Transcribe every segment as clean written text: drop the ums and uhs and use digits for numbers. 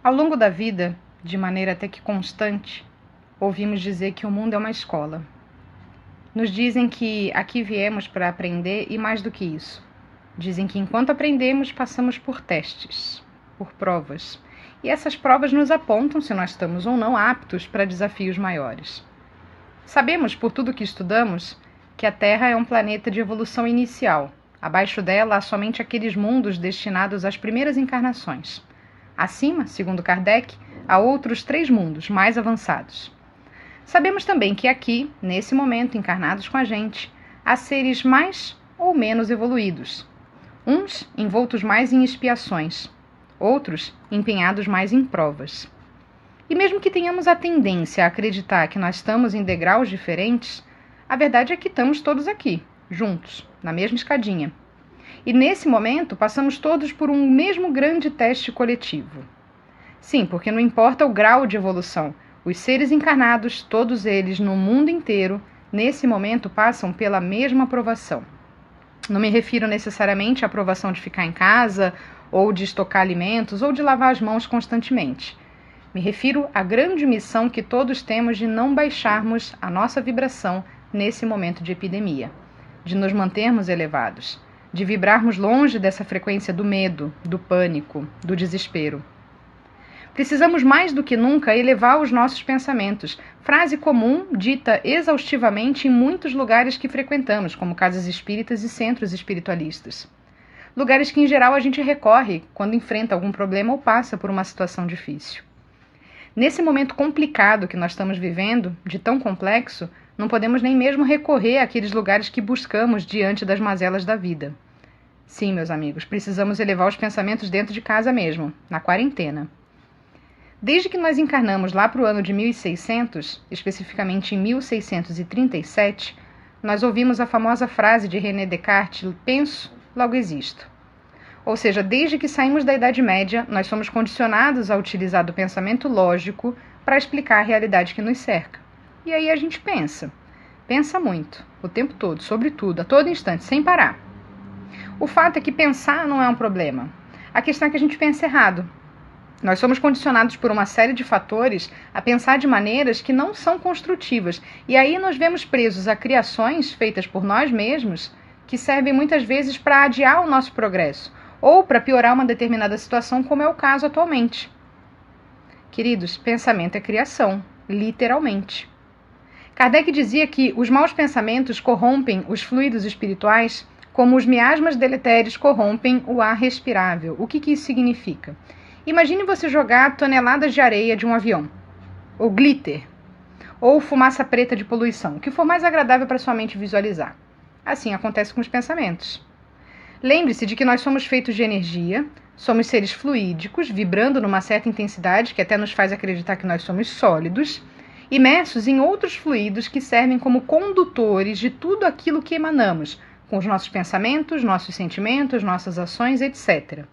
Ao longo da vida, de maneira até que constante, ouvimos dizer que o mundo é uma escola. Nos dizem que aqui viemos para aprender e mais do que isso. Dizem que enquanto aprendemos, passamos por testes, por provas. E essas provas nos apontam se nós estamos ou não aptos para desafios maiores. Sabemos, por tudo que estudamos, que a Terra é um planeta de evolução inicial. Abaixo dela há somente aqueles mundos destinados às primeiras encarnações. Acima, segundo Kardec, há outros 3 mundos mais avançados. Sabemos também que aqui, nesse momento, encarnados com a gente, há seres mais ou menos evoluídos. Uns envoltos mais em expiações, outros empenhados mais em provas. E mesmo que tenhamos a tendência a acreditar que nós estamos em degraus diferentes, a verdade é que estamos todos aqui, juntos, na mesma escadinha. E nesse momento passamos todos por um mesmo grande teste coletivo. Sim, porque não importa o grau de evolução, os seres encarnados, todos eles no mundo inteiro, nesse momento passam pela mesma provação. Não me refiro necessariamente à provação de ficar em casa, ou de estocar alimentos, ou de lavar as mãos constantemente. Me refiro à grande missão que todos temos de não baixarmos a nossa vibração nesse momento de epidemia, de nos mantermos elevados, de vibrarmos longe dessa frequência do medo, do pânico, do desespero. Precisamos mais do que nunca elevar os nossos pensamentos, frase comum dita exaustivamente em muitos lugares que frequentamos, como casas espíritas e centros espiritualistas. Lugares que em geral a gente recorre quando enfrenta algum problema ou passa por uma situação difícil. Nesse momento complicado que nós estamos vivendo, de tão complexo, não podemos nem mesmo recorrer àqueles lugares que buscamos diante das mazelas da vida. Sim, meus amigos, precisamos elevar os pensamentos dentro de casa mesmo, na quarentena. Desde que nós encarnamos lá para o ano de 1600, especificamente em 1637, nós ouvimos a famosa frase de René Descartes, penso, logo existo. Ou seja, desde que saímos da Idade Média, nós somos condicionados a utilizar do pensamento lógico para explicar a realidade que nos cerca. E aí a gente pensa muito, o tempo todo, sobre tudo, a todo instante, sem parar. O fato é que pensar não é um problema. A questão é que a gente pensa errado. Nós somos condicionados por uma série de fatores a pensar de maneiras que não são construtivas. E aí nós vemos presos a criações feitas por nós mesmos que servem muitas vezes para adiar o nosso progresso ou para piorar uma determinada situação, como é o caso atualmente. Queridos, pensamento é criação, literalmente. Kardec dizia que os maus pensamentos corrompem os fluidos espirituais como os miasmas deletérios corrompem o ar respirável. O que isso significa? Imagine você jogar toneladas de areia de um avião, ou glitter, ou fumaça preta de poluição, o que for mais agradável para sua mente visualizar. Assim acontece com os pensamentos. Lembre-se de que nós somos feitos de energia, somos seres fluídicos, vibrando numa certa intensidade que até nos faz acreditar que nós somos sólidos, imersos em outros fluidos que servem como condutores de tudo aquilo que emanamos, com os nossos pensamentos, nossos sentimentos, nossas ações, etc.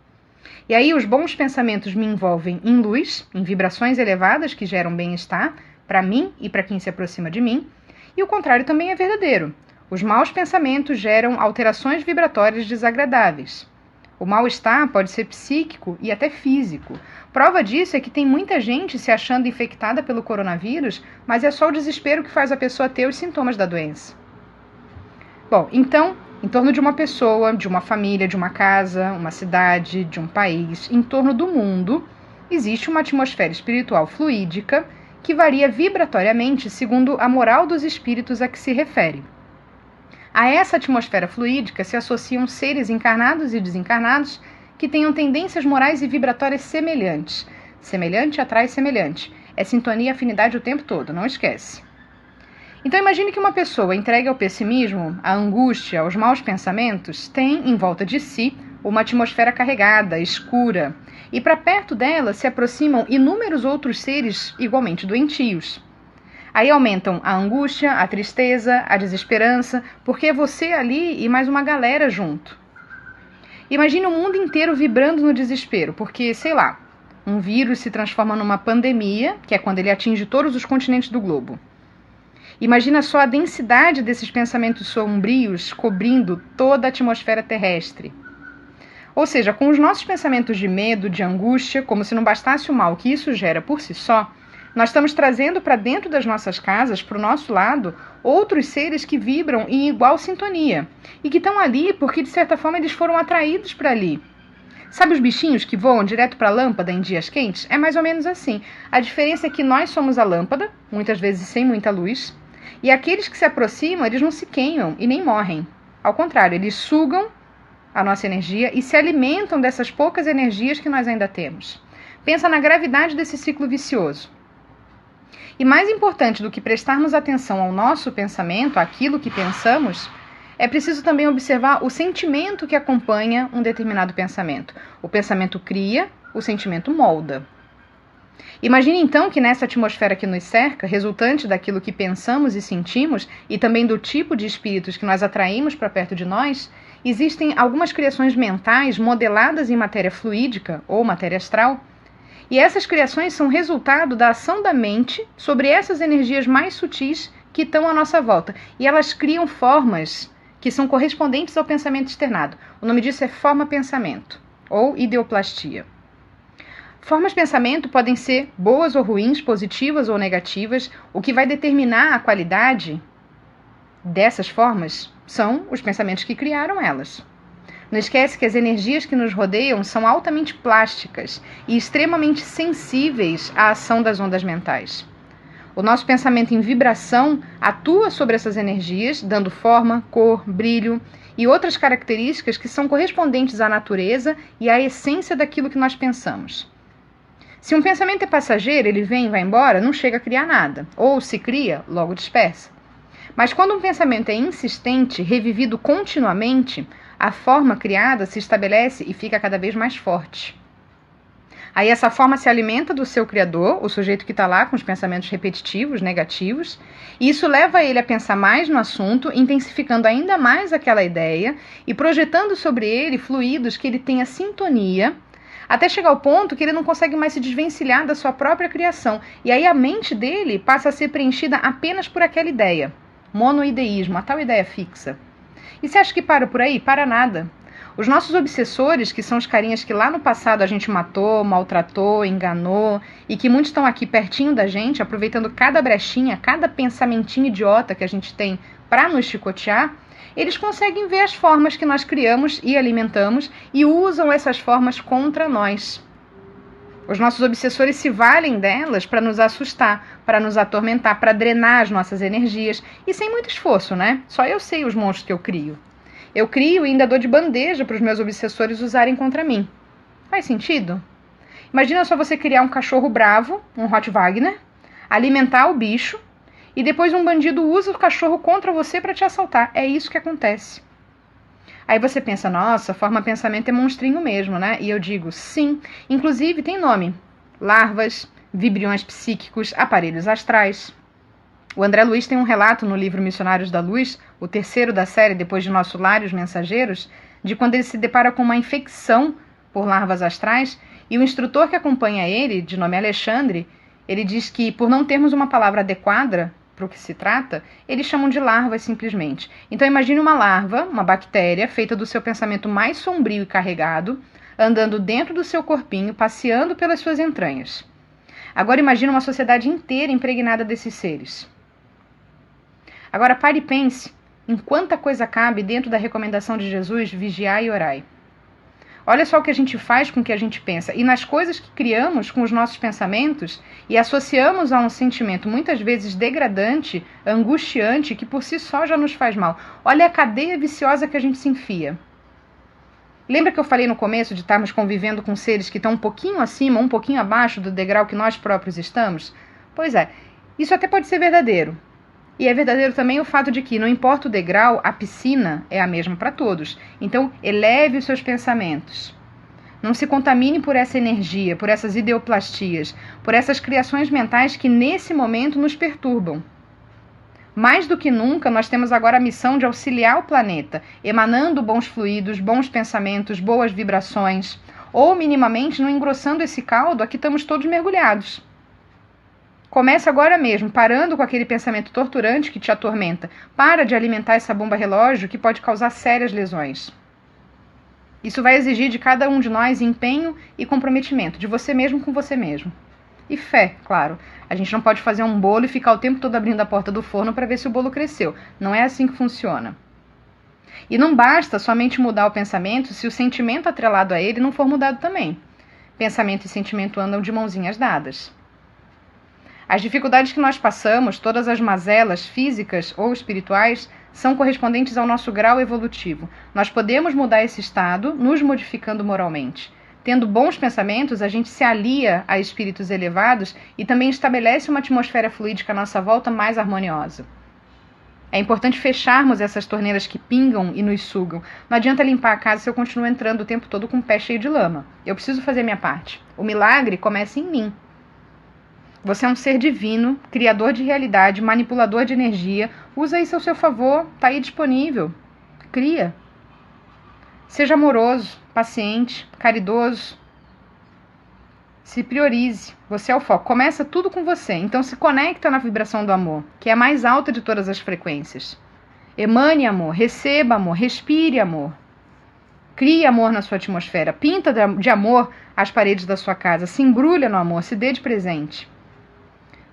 E aí os bons pensamentos me envolvem em luz, em vibrações elevadas que geram bem-estar para mim e para quem se aproxima de mim, e o contrário também é verdadeiro. Os maus pensamentos geram alterações vibratórias desagradáveis. O mal-estar pode ser psíquico e até físico. Prova disso é que tem muita gente se achando infectada pelo coronavírus, mas é só o desespero que faz a pessoa ter os sintomas da doença. Bom, então, em torno de uma pessoa, de uma família, de uma casa, uma cidade, de um país, em torno do mundo, existe uma atmosfera espiritual fluídica que varia vibratoriamente segundo a moral dos espíritos a que se refere. A essa atmosfera fluídica se associam seres encarnados e desencarnados que tenham tendências morais e vibratórias semelhantes. Semelhante atrai semelhante. É sintonia e afinidade o tempo todo, não esquece. Então imagine que uma pessoa entregue ao pessimismo, à angústia, aos maus pensamentos, tem em volta de si uma atmosfera carregada, escura, e para perto dela se aproximam inúmeros outros seres igualmente doentios. Aí aumentam a angústia, a tristeza, a desesperança, porque é você ali e mais uma galera junto. Imagine o mundo inteiro vibrando no desespero, porque, sei lá, um vírus se transforma numa pandemia, que é quando ele atinge todos os continentes do globo. Imagina só a densidade desses pensamentos sombrios cobrindo toda a atmosfera terrestre. Ou seja, com os nossos pensamentos de medo, de angústia, como se não bastasse o mal que isso gera por si só, nós estamos trazendo para dentro das nossas casas, para o nosso lado, outros seres que vibram em igual sintonia e que estão ali porque, de certa forma, eles foram atraídos para ali. Sabe os bichinhos que voam direto para a lâmpada em dias quentes? É mais ou menos assim. A diferença é que nós somos a lâmpada, muitas vezes sem muita luz, e aqueles que se aproximam, eles não se queimam e nem morrem. Ao contrário, eles sugam a nossa energia e se alimentam dessas poucas energias que nós ainda temos. Pensa na gravidade desse ciclo vicioso. E mais importante do que prestarmos atenção ao nosso pensamento, àquilo que pensamos, é preciso também observar o sentimento que acompanha um determinado pensamento. O pensamento cria, o sentimento molda. Imagine então que nessa atmosfera que nos cerca, resultante daquilo que pensamos e sentimos, e também do tipo de espíritos que nós atraímos para perto de nós, existem algumas criações mentais modeladas em matéria fluídica ou matéria astral, e essas criações são resultado da ação da mente sobre essas energias mais sutis que estão à nossa volta. E elas criam formas que são correspondentes ao pensamento externado. O nome disso é forma-pensamento, ou ideoplastia. Formas-pensamento podem ser boas ou ruins, positivas ou negativas. O que vai determinar a qualidade dessas formas são os pensamentos que criaram elas. Não esquece que as energias que nos rodeiam são altamente plásticas e extremamente sensíveis à ação das ondas mentais. O nosso pensamento em vibração atua sobre essas energias, dando forma, cor, brilho e outras características que são correspondentes à natureza e à essência daquilo que nós pensamos. Se um pensamento é passageiro, ele vem e vai embora, não chega a criar nada, ou se cria, logo dispersa. Mas quando um pensamento é insistente, revivido continuamente, a forma criada se estabelece e fica cada vez mais forte. Aí essa forma se alimenta do seu criador, o sujeito que está lá com os pensamentos repetitivos, negativos, e isso leva ele a pensar mais no assunto, intensificando ainda mais aquela ideia e projetando sobre ele fluidos que ele tenha sintonia, até chegar ao ponto que ele não consegue mais se desvencilhar da sua própria criação. E aí a mente dele passa a ser preenchida apenas por aquela ideia. Monoideísmo, a tal ideia fixa. E você acha que para por aí? Para nada. Os nossos obsessores, que são os carinhas que lá no passado a gente matou, maltratou, enganou, e que muitos estão aqui pertinho da gente, aproveitando cada brechinha, cada pensamentinho idiota que a gente tem para nos chicotear, eles conseguem ver as formas que nós criamos e alimentamos e usam essas formas contra nós. Os nossos obsessores se valem delas para nos assustar, para nos atormentar, para drenar as nossas energias. E sem muito esforço, né? Só eu sei os monstros que eu crio. Eu crio e ainda dou de bandeja para os meus obsessores usarem contra mim. Faz sentido? Imagina só você criar um cachorro bravo, um Rottweiler, alimentar o bicho, e depois um bandido usa o cachorro contra você para te assaltar. É isso que acontece. Aí você pensa, nossa, forma-pensamento é monstrinho mesmo, né? E eu digo, sim. Inclusive tem nome. Larvas, vibriões psíquicos, aparelhos astrais. O André Luiz tem um relato no livro Missionários da Luz, o terceiro da série Depois de Nosso Lar e os Mensageiros, de quando ele se depara com uma infecção por larvas astrais, e o instrutor que acompanha ele, de nome Alexandre, ele diz que por não termos uma palavra adequada para o que se trata, eles chamam de larvas simplesmente. Então imagine uma larva, uma bactéria, feita do seu pensamento mais sombrio e carregado, andando dentro do seu corpinho, passeando pelas suas entranhas. Agora imagine uma sociedade inteira impregnada desses seres. Agora pare e pense em quanta coisa cabe dentro da recomendação de Jesus, vigiai e orai. Olha só o que a gente faz com o que a gente pensa. E nas coisas que criamos com os nossos pensamentos e associamos a um sentimento muitas vezes degradante, angustiante, que por si só já nos faz mal. Olha a cadeia viciosa que a gente se enfia. Lembra que eu falei no começo de estarmos convivendo com seres que estão um pouquinho acima, um pouquinho abaixo do degrau que nós próprios estamos? Pois é, isso até pode ser verdadeiro. E é verdadeiro também o fato de que, não importa o degrau, a piscina é a mesma para todos. Então, eleve os seus pensamentos. Não se contamine por essa energia, por essas ideoplastias, por essas criações mentais que nesse momento nos perturbam. Mais do que nunca, nós temos agora a missão de auxiliar o planeta, emanando bons fluidos, bons pensamentos, boas vibrações, ou minimamente não engrossando esse caldo a que estamos todos mergulhados. Comece agora mesmo, parando com aquele pensamento torturante que te atormenta. Para de alimentar essa bomba relógio que pode causar sérias lesões. Isso vai exigir de cada um de nós empenho e comprometimento, de você mesmo com você mesmo. E fé, claro. A gente não pode fazer um bolo e ficar o tempo todo abrindo a porta do forno para ver se o bolo cresceu. Não é assim que funciona. E não basta somente mudar o pensamento se o sentimento atrelado a ele não for mudado também. Pensamento e sentimento andam de mãozinhas dadas. As dificuldades que nós passamos, todas as mazelas físicas ou espirituais, são correspondentes ao nosso grau evolutivo. Nós podemos mudar esse estado nos modificando moralmente. Tendo bons pensamentos, a gente se alia a espíritos elevados e também estabelece uma atmosfera fluídica à nossa volta mais harmoniosa. É importante fecharmos essas torneiras que pingam e nos sugam. Não adianta limpar a casa se eu continuo entrando o tempo todo com o pé cheio de lama. Eu preciso fazer minha parte. O milagre começa em mim. Você é um ser divino, criador de realidade, manipulador de energia. Usa isso ao seu favor, está aí disponível. Cria. Seja amoroso, paciente, caridoso. Se priorize. Você é o foco. Começa tudo com você. Então se conecta na vibração do amor, que é a mais alta de todas as frequências. Emane amor, receba amor, respire amor. Crie amor na sua atmosfera. Pinta de amor as paredes da sua casa. Se embrulha no amor, se dê de presente.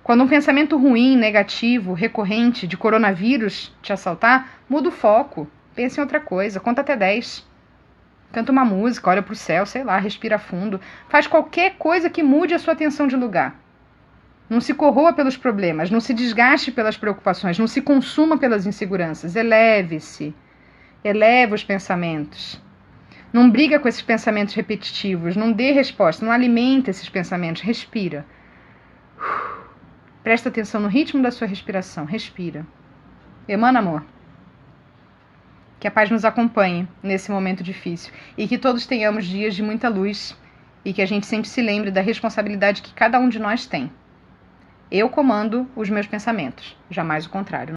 Quando um pensamento ruim, negativo, recorrente, de coronavírus te assaltar, muda o foco. Pense em outra coisa. Conta até 10. Canta uma música, olha para o céu, sei lá, respira fundo. Faz qualquer coisa que mude a sua atenção de lugar. Não se corroa pelos problemas, não se desgaste pelas preocupações, não se consuma pelas inseguranças. Eleve-se. Eleve os pensamentos. Não briga com esses pensamentos repetitivos, não dê resposta, não alimente esses pensamentos. Respira. Presta atenção no ritmo da sua respiração. Respira. Emana amor. Que a paz nos acompanhe nesse momento difícil e que todos tenhamos dias de muita luz e que a gente sempre se lembre da responsabilidade que cada um de nós tem. Eu comando os meus pensamentos, jamais o contrário.